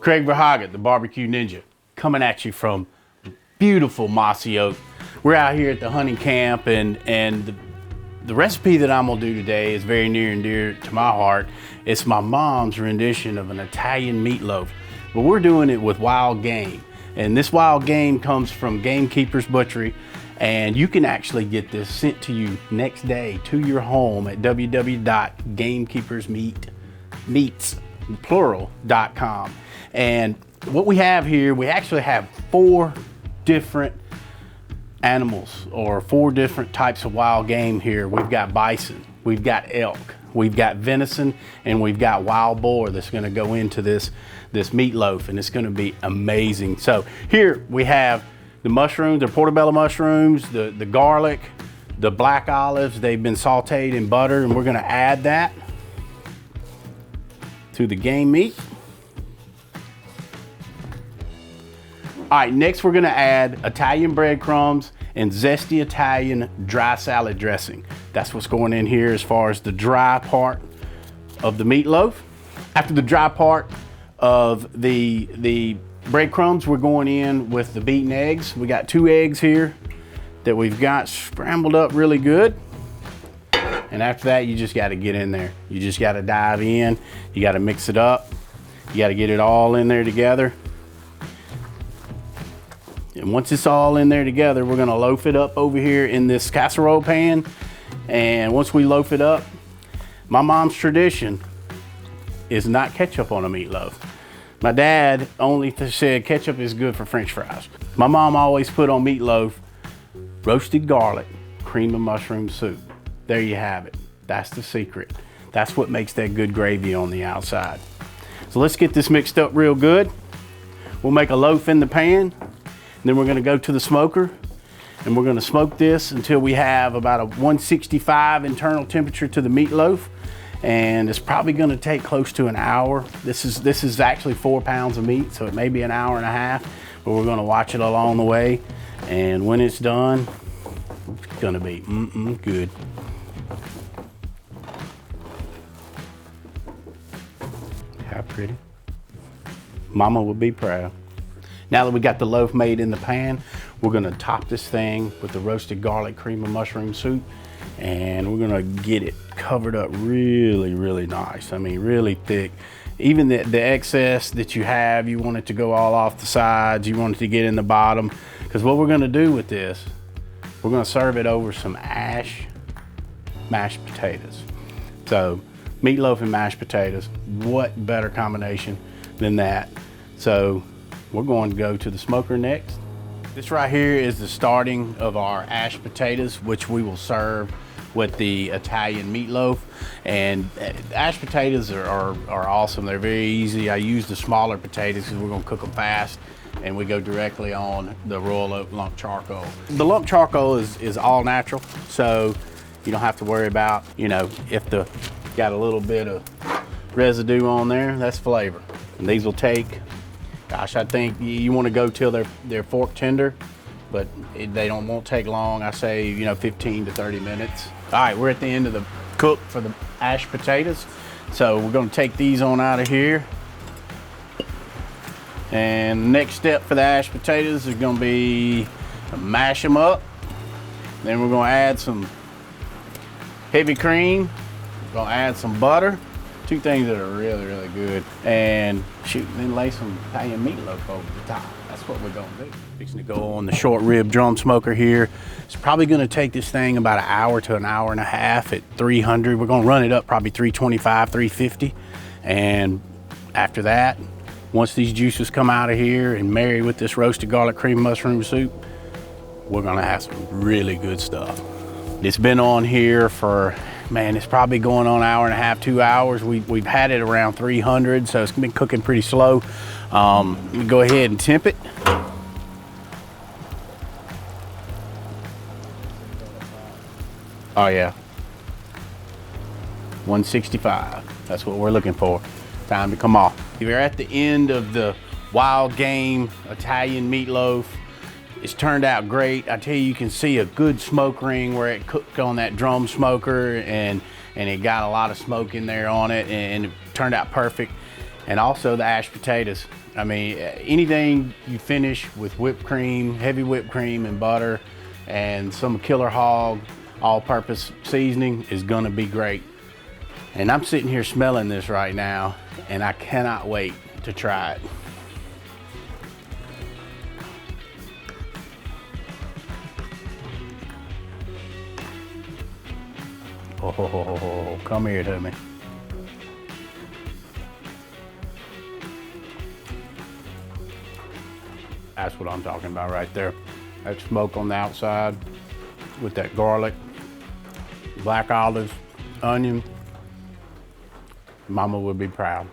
Craig Verhagen, the Barbecue Ninja, coming at you from beautiful Mossy Oak. We're out here at the hunting camp, and the recipe that I'm gonna do today is very near and dear to my heart. It's my mom's rendition of an Italian meatloaf, but we're doing it with wild game. And this wild game comes from Gamekeeper's Butchery, and you can actually get this sent to you next day to your home at www.gamekeepersmeats.com. And what we have here, we actually have 4 different animals, or 4 different types of wild game here. We've got bison, we've got elk, we've got venison, and we've got wild boar that's gonna go into this meatloaf, and it's gonna be amazing. So here we have the mushrooms, the portobello mushrooms, the garlic, the black olives. They've been sauteed in butter, and we're gonna add that to the game meat. All right, next we're gonna add Italian breadcrumbs and zesty Italian dry salad dressing. That's what's going in here as far as the dry part of the meatloaf. After the dry part of the breadcrumbs, we're going in with the beaten eggs. We got 2 eggs here that we've got scrambled up really good. And after that, you just gotta get in there. You just gotta dive in. You gotta mix it up. You gotta get it all in there together. And once it's all in there together, we're gonna loaf it up over here in this casserole pan. And once we loaf it up, my mom's tradition is not ketchup on a meatloaf. My dad only said ketchup is good for French fries. My mom always put on meatloaf roasted garlic, cream of mushroom soup. There you have it. That's the secret. That's what makes that good gravy on the outside. So let's get this mixed up real good. We'll make a loaf in the pan, and then we're gonna go to the smoker, and we're gonna smoke this until we have about a 165 internal temperature to the meatloaf. And it's probably gonna take close to an hour. This is actually 4 pounds of meat, so it may be an hour and a half, but we're gonna watch it along the way. And when it's done, it's gonna be good. How pretty. Mama would be proud. Now that we got the loaf made in the pan, we're gonna top this thing with the roasted garlic cream of mushroom soup, and we're gonna get it covered up really, really nice. I mean, really thick. Even the excess that you have, you want it to go all off the sides, you want it to get in the bottom, because what we're gonna do with this, we're gonna serve it over some ash mashed potatoes. So, meatloaf and mashed potatoes, what better combination than that? So, we're going to go to the smoker next. This right here is the starting of our ash potatoes, which we will serve with the Italian meatloaf. And ash potatoes are awesome. They're very easy. I use the smaller potatoes because we're gonna cook them fast, and we go directly on the Royal Oak lump charcoal. The lump charcoal is all natural, so you don't have to worry about, you know, if the got a little bit of residue on there, that's flavor. And these will take, gosh, I think you want to go till they're fork tender, but they won't take long. I say, you know, 15 to 30 minutes. All right, we're at the end of the cook for the ash potatoes. So we're gonna take these on out of here. And the next step for the ash potatoes is gonna be to mash them up. Then we're gonna add some heavy cream. We're gonna add some butter. 2 things that are really, really good. And shoot, then lay some Italian meatloaf over the top. That's what we're gonna do. Fixing to go on the short rib drum smoker here. It's probably gonna take this thing about an hour to an hour and a half at 300. We're gonna run it up probably 325, 350. And after that, once these juices come out of here and marry with this roasted garlic cream mushroom soup, we're gonna have some really good stuff. It's been on here for, man, it's probably going on an hour and a half, 2 hours. We've had it around 300, so it's been cooking pretty slow. Let me go ahead and temp it. Oh yeah, 165, that's what we're looking for. Time to come off. We're at the end of the wild game Italian meatloaf. It's turned out great. I tell you, you can see a good smoke ring where it cooked on that drum smoker, and it got a lot of smoke in there on it, and it turned out perfect. And also the ash potatoes. I mean, anything you finish with whipped cream, heavy whipped cream and butter and some Killer Hog all-purpose seasoning is gonna be great. And I'm sitting here smelling this right now and I cannot wait to try it. Oh, come here to me. That's what I'm talking about right there. That smoke on the outside with that garlic, black olives, onion. Mama would be proud.